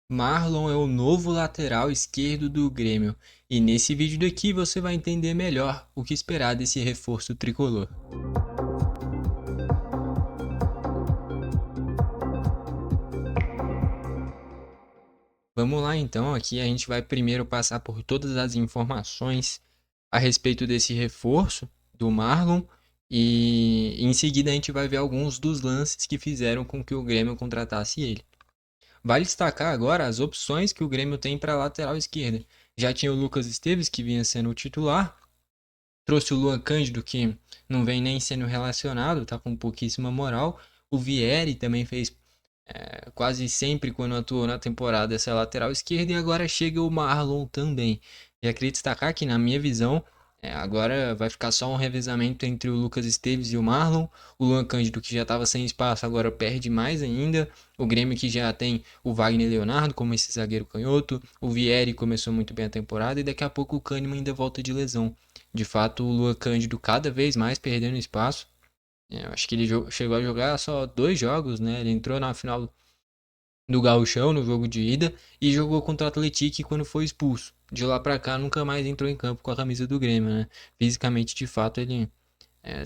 Marlon é o novo lateral esquerdo do Grêmio, e nesse vídeo daqui você vai entender melhor o que esperar desse reforço tricolor. Vamos lá então, aqui a gente vai primeiro passar por todas as informações a respeito desse reforço do Marlon e em seguida a gente vai ver alguns dos lances que fizeram com que o Grêmio contratasse ele. Vale destacar agora as opções que o Grêmio tem para a lateral esquerda. Já tinha o Lucas Esteves, que vinha sendo o titular, trouxe o Luan Cândido, que não vem nem sendo relacionado, tá com pouquíssima moral. O Vieri também fez quase sempre quando atuou na temporada essa lateral esquerda. E agora chega o Marlon também. Já queria destacar que, na minha visão, agora vai ficar só um revezamento entre o Lucas Esteves e o Marlon. O Luan Cândido, que já estava sem espaço, agora perde mais ainda. O Grêmio, que já tem o Wagner Leonardo como esse zagueiro canhoto. O Vieri começou muito bem a temporada. E daqui a pouco o Kahneman ainda volta de lesão. De fato, o Luan Cândido cada vez mais perdendo espaço. Eu acho que ele chegou a jogar só 2 jogos, né? Ele entrou na final do Gauchão no jogo de ida e jogou contra o Atlético quando foi expulso. De lá pra cá nunca mais entrou em campo com a camisa do Grêmio, né? Fisicamente, de fato, ele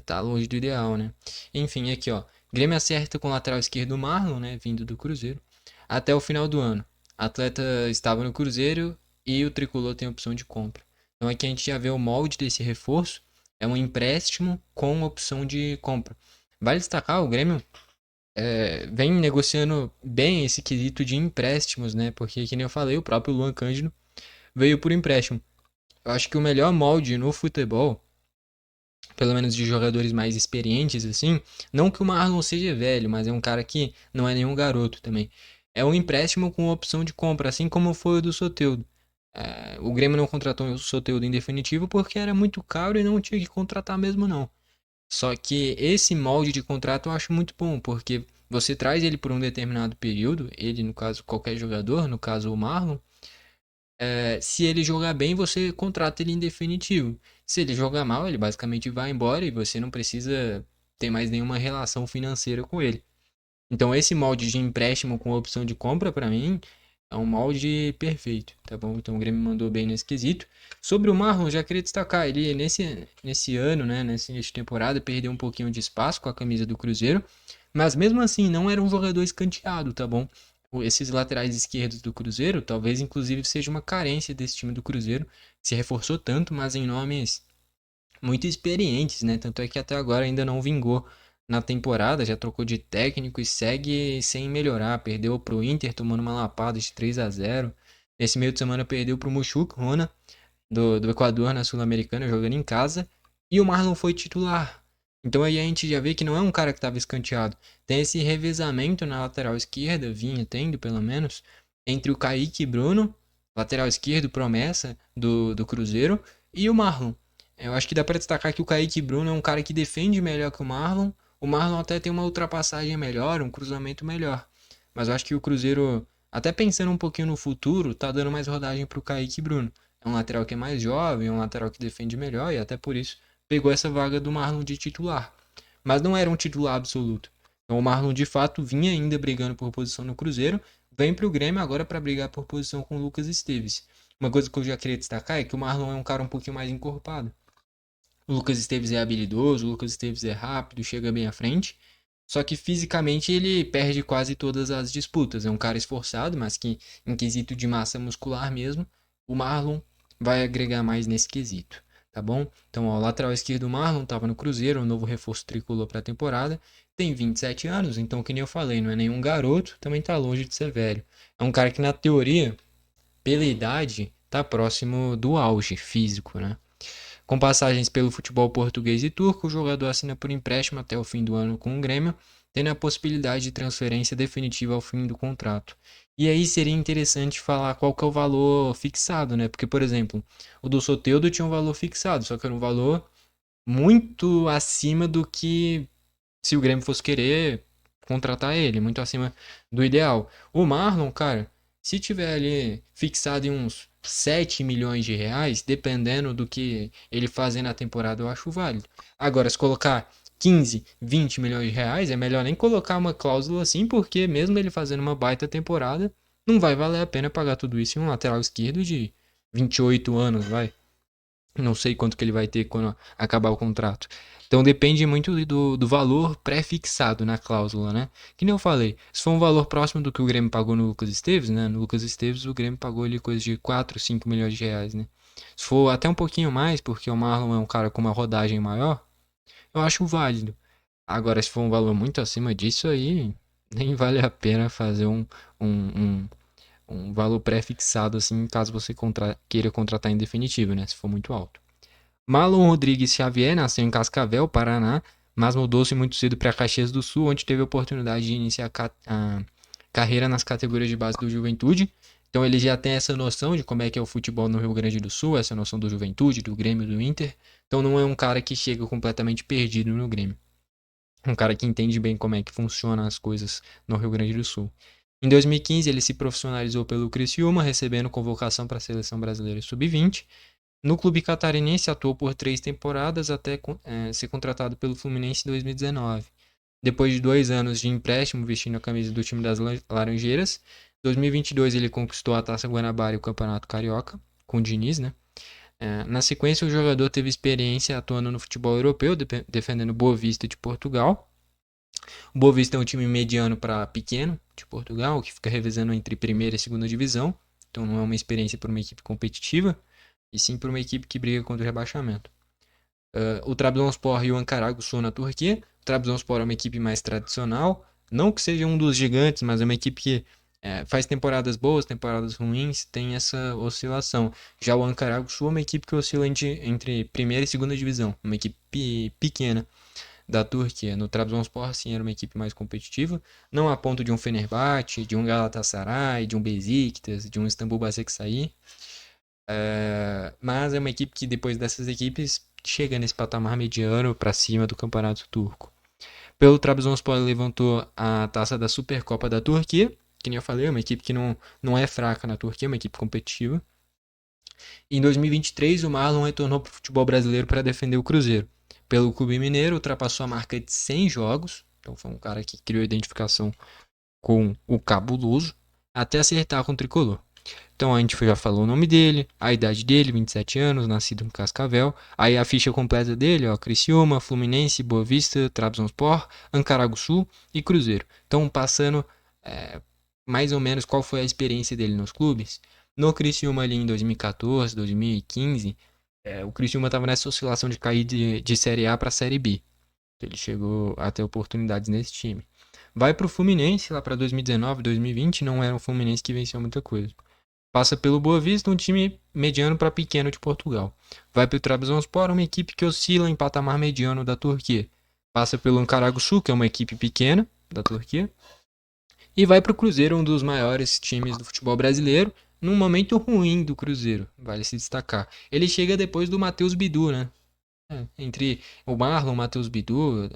tá longe do ideal, né? Enfim, aqui ó, Grêmio acerta com o lateral esquerdo Marlon, né? Vindo do Cruzeiro, até o final do ano. Atleta estava no Cruzeiro e o Tricolor tem opção de compra. Então aqui a gente já vê o molde desse reforço. É um empréstimo com opção de compra. Vale destacar, o Grêmio vem negociando bem esse quesito de empréstimos, né? Porque, que nem eu falei, o próprio Luan Cândido veio por empréstimo. Eu acho que o melhor molde no futebol, pelo menos de jogadores mais experientes, assim, não que o Marlon seja velho, mas é um cara que não é nenhum garoto também. É um empréstimo com opção de compra, assim como foi o do Soteldo. O Grêmio não contratou o Soteldo em definitivo porque era muito caro e não tinha que contratar mesmo, não. Só que esse molde de contrato eu acho muito bom, porque você traz ele por um determinado período, ele, no caso, qualquer jogador, no caso o Marlon, se ele jogar bem, você contrata ele em definitivo. Se ele jogar mal, ele basicamente vai embora e você não precisa ter mais nenhuma relação financeira com ele. Então esse molde de empréstimo com opção de compra, para mim, é um molde perfeito, tá bom? Então o Grêmio mandou bem nesse quesito. Sobre o Marlon, já queria destacar, ele nesse ano, né, nessa temporada, perdeu um pouquinho de espaço com a camisa do Cruzeiro, mas mesmo assim não era um jogador escanteado, tá bom? Esses laterais esquerdos do Cruzeiro, talvez inclusive seja uma carência desse time do Cruzeiro, que se reforçou tanto, mas em nomes muito experientes, né? Tanto é que até agora ainda não vingou na temporada, já trocou de técnico e segue sem melhorar. Perdeu pro Inter tomando uma lapada de 3-0. Nesse meio de semana perdeu pro Muxuc Rona do Equador na Sul-Americana jogando em casa e o Marlon foi titular. Então aí a gente já vê que não é um cara que estava escanteado. Tem esse revezamento na lateral esquerda, vinha tendo pelo menos, entre o Kaique e Bruno, lateral esquerdo promessa do Cruzeiro, e o Marlon. Eu acho que dá para destacar que o Kaique Bruno é um cara que defende melhor que o Marlon. O Marlon até tem uma ultrapassagem melhor, um cruzamento melhor. Mas eu acho que o Cruzeiro, até pensando um pouquinho no futuro, tá dando mais rodagem pro Kaique Bruno. É um lateral que é mais jovem, é um lateral que defende melhor e até por isso pegou essa vaga do Marlon de titular. Mas não era um titular absoluto. Então o Marlon de fato vinha ainda brigando por posição no Cruzeiro, vem pro Grêmio agora para brigar por posição com o Lucas Esteves. Uma coisa que eu já queria destacar é que o Marlon é um cara um pouquinho mais encorpado. O Lucas Esteves é habilidoso, o Lucas Esteves é rápido, chega bem à frente. Só que fisicamente ele perde quase todas as disputas. É um cara esforçado, mas que em quesito de massa muscular mesmo, o Marlon vai agregar mais nesse quesito, tá bom? Então, ó, o lateral esquerdo do Marlon estava no Cruzeiro, um novo reforço tricolor para a temporada. Tem 27 anos, então, que nem eu falei, não é nenhum garoto, também tá longe de ser velho. É um cara que, na teoria, pela idade, tá próximo do auge físico, né? Com passagens pelo futebol português e turco, o jogador assina por empréstimo até o fim do ano com o Grêmio, tendo a possibilidade de transferência definitiva ao fim do contrato. E aí seria interessante falar qual que é o valor fixado, né? Porque, por exemplo, o do Soteldo tinha um valor fixado, só que era um valor muito acima do que se o Grêmio fosse querer contratar ele, muito acima do ideal. O Marlon, cara, se tiver ali fixado em uns 7 milhões de reais, dependendo do que ele fazer na temporada, eu acho válido. Agora, se colocar 15, 20 milhões de reais, é melhor nem colocar uma cláusula assim, porque mesmo ele fazendo uma baita temporada, não vai valer a pena pagar tudo isso em um lateral esquerdo de 28 anos, vai. Não sei quanto que ele vai ter quando acabar o contrato. Então depende muito do valor pré-fixado na cláusula, né? Que nem eu falei, se for um valor próximo do que o Grêmio pagou no Lucas Esteves, né? No Lucas Esteves o Grêmio pagou ali coisa de 4, 5 milhões de reais, né? Se for até um pouquinho mais, porque o Marlon é um cara com uma rodagem maior, eu acho válido. Agora, se for um valor muito acima disso aí, nem vale a pena fazer um, um valor pré-fixado assim, caso você queira contratar em definitivo, né? Se for muito alto. Marlon Rodrigues Xavier nasceu em Cascavel, Paraná, mas mudou-se muito cedo para Caxias do Sul, onde teve a oportunidade de iniciar a carreira nas categorias de base do Juventude. Então ele já tem essa noção de como é que é o futebol no Rio Grande do Sul, essa noção do Juventude, do Grêmio, do Inter. Então não é um cara que chega completamente perdido no Grêmio. Um cara que entende bem como é que funcionam as coisas no Rio Grande do Sul. Em 2015 ele se profissionalizou pelo Criciúma, recebendo convocação para a Seleção Brasileira Sub-20. No clube catarinense atuou por 3 temporadas até ser contratado pelo Fluminense em 2019. Depois de 2 anos de empréstimo vestindo a camisa do time das Laranjeiras, em 2022 ele conquistou a Taça Guanabara e o Campeonato Carioca, com o Diniz, né? Na sequência, o jogador teve experiência atuando no futebol europeu, defendendo Boa Vista de Portugal. O Boa Vista é um time mediano para pequeno de Portugal, que fica revezando entre primeira e segunda divisão. Então não é uma experiência para uma equipe competitiva, e sim para uma equipe que briga contra o rebaixamento. O Trabzonspor e o Ankaraguçu na Turquia. O Trabzonspor é uma equipe mais tradicional, não que seja um dos gigantes, mas é uma equipe que faz temporadas boas, temporadas ruins, tem essa oscilação. Já o Ankaraguçu é uma equipe que oscila entre primeira e segunda divisão, uma equipe pequena da Turquia. No Trabzonspor, sim, era uma equipe mais competitiva, não a ponto de um Fenerbahçe, de um Galatasaray, de um Besiktas, de um Istanbul Basaksehir, mas é uma equipe que depois dessas equipes chega nesse patamar mediano para cima do campeonato turco. Pelo Trabzonspor levantou a taça da Supercopa da Turquia, que nem eu falei, é uma equipe que não é fraca na Turquia, é uma equipe competitiva. Em 2023, o Marlon retornou para o futebol brasileiro para defender o Cruzeiro. Pelo Clube Mineiro, ultrapassou a marca de 100 jogos, então foi um cara que criou identificação com o cabuloso, até acertar com o tricolor. Então a gente já falou o nome dele, a idade dele, 27 anos, nascido em Cascavel. Aí a ficha completa dele, ó, Criciúma, Fluminense, Boa Vista, Trabzonspor, Ankaraguçu e Cruzeiro. Então passando mais ou menos qual foi a experiência dele nos clubes. No Criciúma ali em 2014, 2015, o Criciúma estava nessa oscilação de cair de Série A para Série B. Ele chegou a ter oportunidades nesse time. Vai para o Fluminense lá para 2019, 2020, não era um Fluminense que venceu muita coisa. Passa pelo Boa Vista, um time mediano para pequeno de Portugal. Vai para o Trabzonspor, uma equipe que oscila em patamar mediano da Turquia. Passa pelo Ankaraguçu, que é uma equipe pequena da Turquia. E vai para o Cruzeiro, um dos maiores times do futebol brasileiro, num momento ruim do Cruzeiro, vale se destacar. Ele chega depois do Matheus Bidu, né? Entre o Marlon, o Matheus Bidu,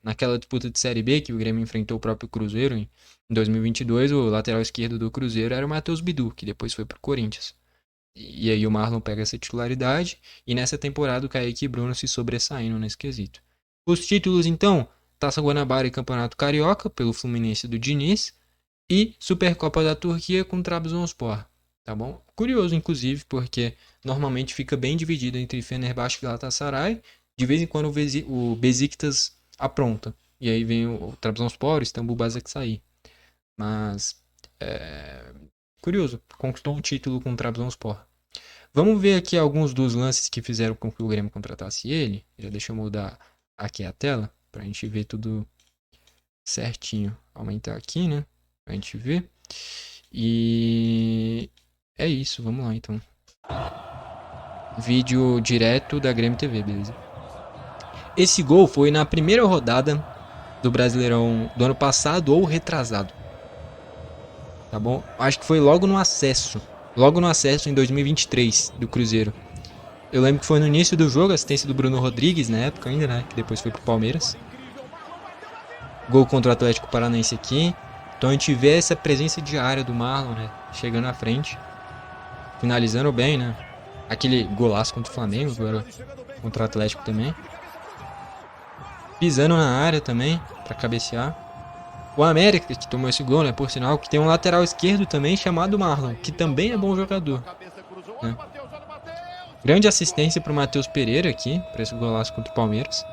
naquela disputa de Série B que o Grêmio enfrentou o próprio Cruzeiro em 2022, o lateral esquerdo do Cruzeiro era o Matheus Bidu, que depois foi pro Corinthians. E aí o Marlon pega essa titularidade, e nessa temporada o Kaique e Bruno se sobressaindo nesse quesito. Os títulos então, Taça Guanabara e Campeonato Carioca, pelo Fluminense do Diniz, e Supercopa da Turquia com o Trabzonspor, tá bom? Curioso, inclusive, porque normalmente fica bem dividido entre Fenerbahçe e Galatasaray, de vez em quando o Besiktas apronta, e aí vem o Trabzonspor, o Istanbul Basaksehir. Mas, curioso, conquistou um título com o Trabzonspor. Vamos ver aqui alguns dos lances que fizeram com que o Grêmio contratasse ele. Já deixa eu mudar aqui a tela, pra gente ver tudo certinho. Aumentar aqui, né? Pra gente ver. E é isso, vamos lá então. Vídeo direto da Grêmio TV, beleza? Esse gol foi na primeira rodada do Brasileirão do ano passado ou retrasado. Tá bom? Acho que foi logo no acesso. Logo no acesso em 2023 do Cruzeiro. Eu lembro que foi no início do jogo, assistência do Bruno Rodrigues na época ainda, né? Que depois foi pro Palmeiras. Gol contra o Atlético Paranaense aqui. Então a gente vê essa presença de área do Marlon, né? Chegando à frente. Finalizando bem, né? Aquele golaço contra o Flamengo, agora contra o Atlético também. Pisando na área também, pra cabecear. O América, que tomou esse gol, né, por sinal, que tem um lateral esquerdo também chamado Marlon, que também é bom jogador, né? Grande assistência para o Matheus Pereira aqui, para esse golaço contra o Palmeiras,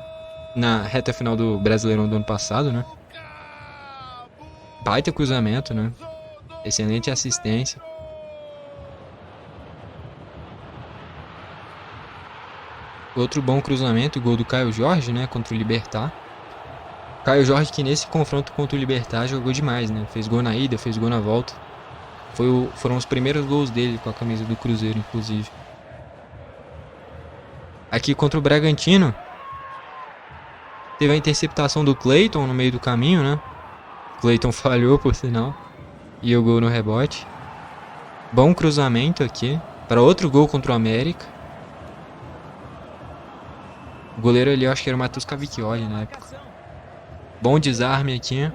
na reta final do Brasileirão do ano passado, né? Baita cruzamento, né? Excelente assistência. Outro bom cruzamento, o gol do Caio Jorge, né, contra o Libertad. Caio Jorge que nesse confronto contra o Libertad jogou demais, né? Fez gol na ida, fez gol na volta. Foram os primeiros gols dele com a camisa do Cruzeiro, inclusive. Aqui contra o Bragantino, teve a interceptação do Cleiton no meio do caminho, né? Cleiton falhou, por sinal. E o gol no rebote. Bom cruzamento aqui para outro gol contra o América. O goleiro ali, eu acho que era o Matheus Cavicchioli na época. Bom desarme aqui.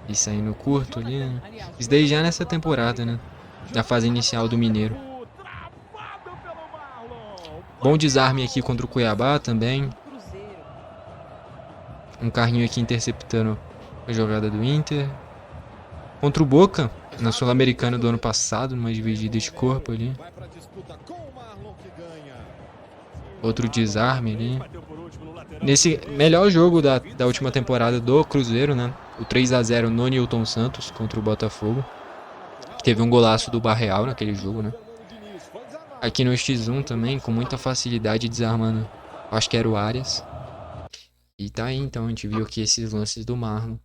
E saindo curto ali, né? Isso daí já nessa temporada, né? Na fase inicial do Mineiro. Bom desarme aqui contra o Cuiabá também. Um carrinho aqui interceptando a jogada do Inter. Contra o Boca, na Sul-Americana do ano passado, numa dividida de corpo ali. Outro desarme ali. Nesse melhor jogo da última temporada do Cruzeiro, né? O 3-0 no Nilton Santos contra o Botafogo. Teve um golaço do Barreal naquele jogo, né? Aqui no X1 também, com muita facilidade desarmando. Acho que era o Arias. E tá aí então, a gente viu aqui esses lances do Marlon.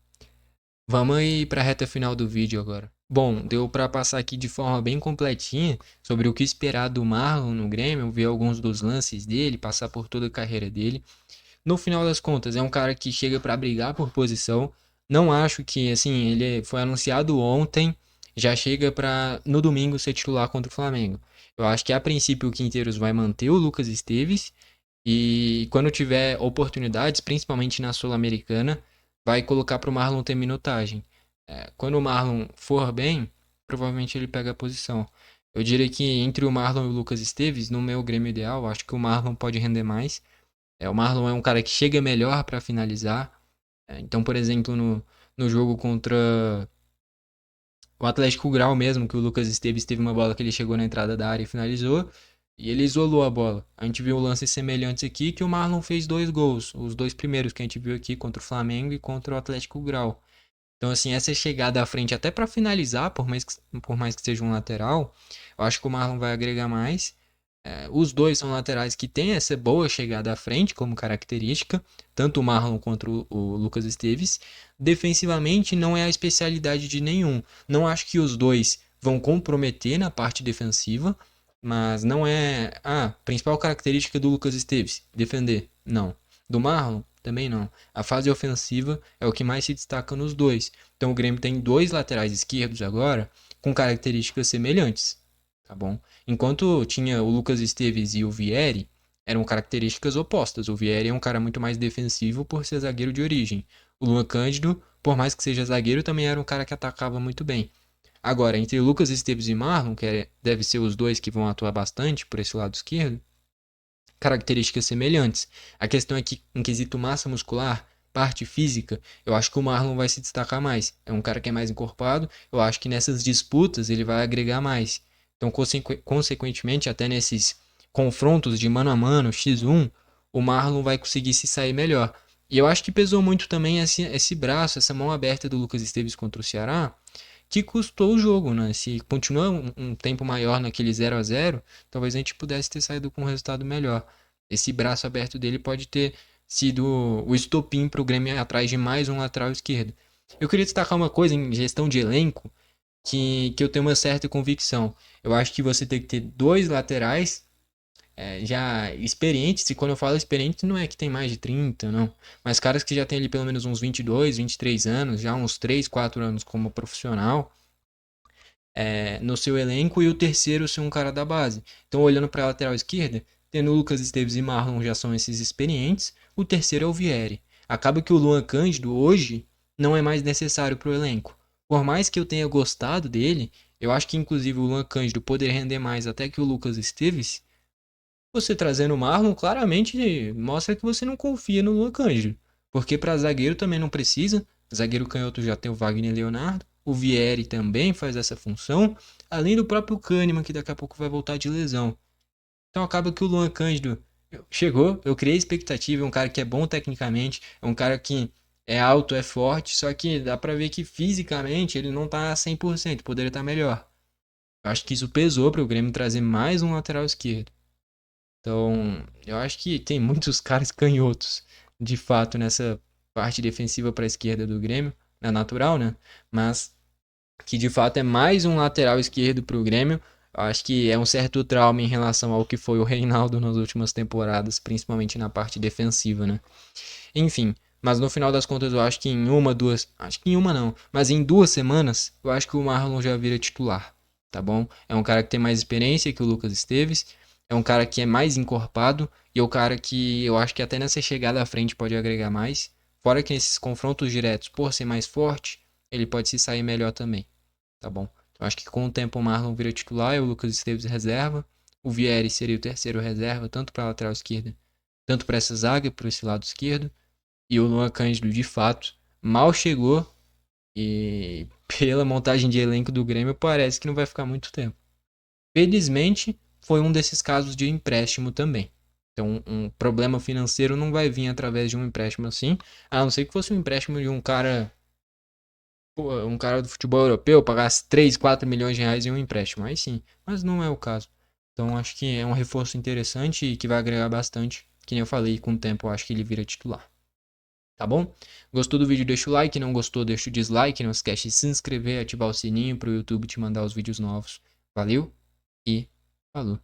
Vamos aí pra reta final do vídeo agora. Bom, deu pra passar aqui de forma bem completinha sobre o que esperar do Marlon no Grêmio, ver alguns dos lances dele, passar por toda a carreira dele. No final das contas, é um cara que chega pra brigar por posição. Não acho que, assim, ele foi anunciado ontem, já chega pra no domingo ser titular contra o Flamengo. Eu acho que a princípio o Quinteiros vai manter o Lucas Esteves e quando tiver oportunidades, principalmente na Sul-Americana, vai colocar para o Marlon ter minutagem. Quando o Marlon for bem, provavelmente ele pega a posição. Eu diria que entre o Marlon e o Lucas Esteves, no meu Grêmio ideal, acho que o Marlon pode render mais. O Marlon é um cara que chega melhor para finalizar. Então, por exemplo, no jogo contra o Atlético Grau mesmo, que o Lucas Esteves teve uma bola que ele chegou na entrada da área e finalizou. E ele isolou a bola. A gente viu lances semelhantes aqui que o Marlon fez 2 gols. Os 2 primeiros que a gente viu aqui contra o Flamengo e contra o Atlético Grau. Então, assim, essa chegada à frente até para finalizar, por mais que seja um lateral, eu acho que o Marlon vai agregar mais. Os dois são laterais que têm essa boa chegada à frente como característica, tanto o Marlon quanto o Lucas Esteves. Defensivamente não é a especialidade de nenhum. Não acho que os dois vão comprometer na parte defensiva, mas não é a principal característica do Lucas Esteves, defender. Não. Do Marlon, também não. A fase ofensiva é o que mais se destaca nos dois. Então o Grêmio tem 2 laterais esquerdos agora com características semelhantes, tá bom? Enquanto tinha o Lucas Esteves e o Vieri, eram características opostas. O Vieri é um cara muito mais defensivo por ser zagueiro de origem. O Luan Cândido, por mais que seja zagueiro, também era um cara que atacava muito bem. Agora, entre Lucas Esteves e Marlon, deve ser os dois que vão atuar bastante por esse lado esquerdo, características semelhantes. A questão é que, em quesito massa muscular, parte física, eu acho que o Marlon vai se destacar mais. É um cara que é mais encorpado, eu acho que nessas disputas ele vai agregar mais. Então, consequentemente, até nesses confrontos de mano a mano, X1, o Marlon vai conseguir se sair melhor. E eu acho que pesou muito também esse braço, essa mão aberta do Lucas Esteves contra o Ceará, que custou o jogo, né? Se continua um tempo maior naquele 0-0, talvez a gente pudesse ter saído com um resultado melhor. Esse braço aberto dele pode ter sido o estopim para o Grêmio ir atrás de mais um lateral esquerdo. Eu queria destacar uma coisa em gestão de elenco que eu tenho uma certa convicção. Eu acho que você tem que ter 2 laterais já experientes, e quando eu falo experiente não é que tem mais de 30, não. Mas caras que já tem ali pelo menos uns 22, 23 anos, já uns 3, 4 anos como profissional no seu elenco, e o terceiro ser um cara da base. Então, olhando para a lateral esquerda, tendo Lucas Esteves e Marlon já são esses experientes, o terceiro é o Vieri. Acaba que o Luan Cândido hoje não é mais necessário para o elenco. Por mais que eu tenha gostado dele, eu acho que inclusive o Luan Cândido poderia render mais até que o Lucas Esteves. Você trazendo o Marlon claramente mostra que você não confia no Luan Cândido. Porque para zagueiro também não precisa. Zagueiro canhoto já tem o Wagner Leonardo. O Vieri também faz essa função. Além do próprio Kahneman, que daqui a pouco vai voltar de lesão. Então acaba que o Luan Cândido chegou, eu criei expectativa, é um cara que é bom tecnicamente, é um cara que é alto, é forte, só que dá pra ver que fisicamente ele não tá 100%, poderia estar melhor. Eu acho que isso pesou para o Grêmio trazer mais um lateral esquerdo. Então, eu acho que tem muitos caras canhotos, de fato, nessa parte defensiva para a esquerda do Grêmio, é natural, né? Mas que de fato é mais um lateral esquerdo para o Grêmio. Eu acho que é um certo trauma em relação ao que foi o Reinaldo nas últimas temporadas, principalmente na parte defensiva, né? Enfim, mas no final das contas eu acho que em uma, duas, acho que em uma não, mas em 2 semanas eu acho que o Marlon já vira titular, tá bom? É um cara que tem mais experiência que o Lucas Esteves, é um cara que é mais encorpado e é o cara que eu acho que até nessa chegada à frente pode agregar mais. Fora que nesses confrontos diretos, por ser mais forte, ele pode se sair melhor também, tá bom? Eu acho que com o tempo o Marlon vira titular e o Lucas Esteves reserva. O Vieri seria o terceiro reserva, tanto para a lateral esquerda, tanto para essa zaga, para esse lado esquerdo. E o Luan Cândido, de fato, mal chegou e pela montagem de elenco do Grêmio parece que não vai ficar muito tempo. Felizmente, foi um desses casos de empréstimo também. Então, um problema financeiro não vai vir através de um empréstimo assim, a não ser que fosse um empréstimo de um cara do futebol europeu, pagasse 3, 4 milhões de reais em um empréstimo. Aí sim, mas não é o caso. Então, acho que é um reforço interessante e que vai agregar bastante. Que nem eu falei, com o tempo eu acho que ele vira titular. Tá bom? Gostou do vídeo? Deixa o like, não gostou, deixa o dislike, não esquece de se inscrever, ativar o sininho para o YouTube te mandar os vídeos novos. Valeu e falou!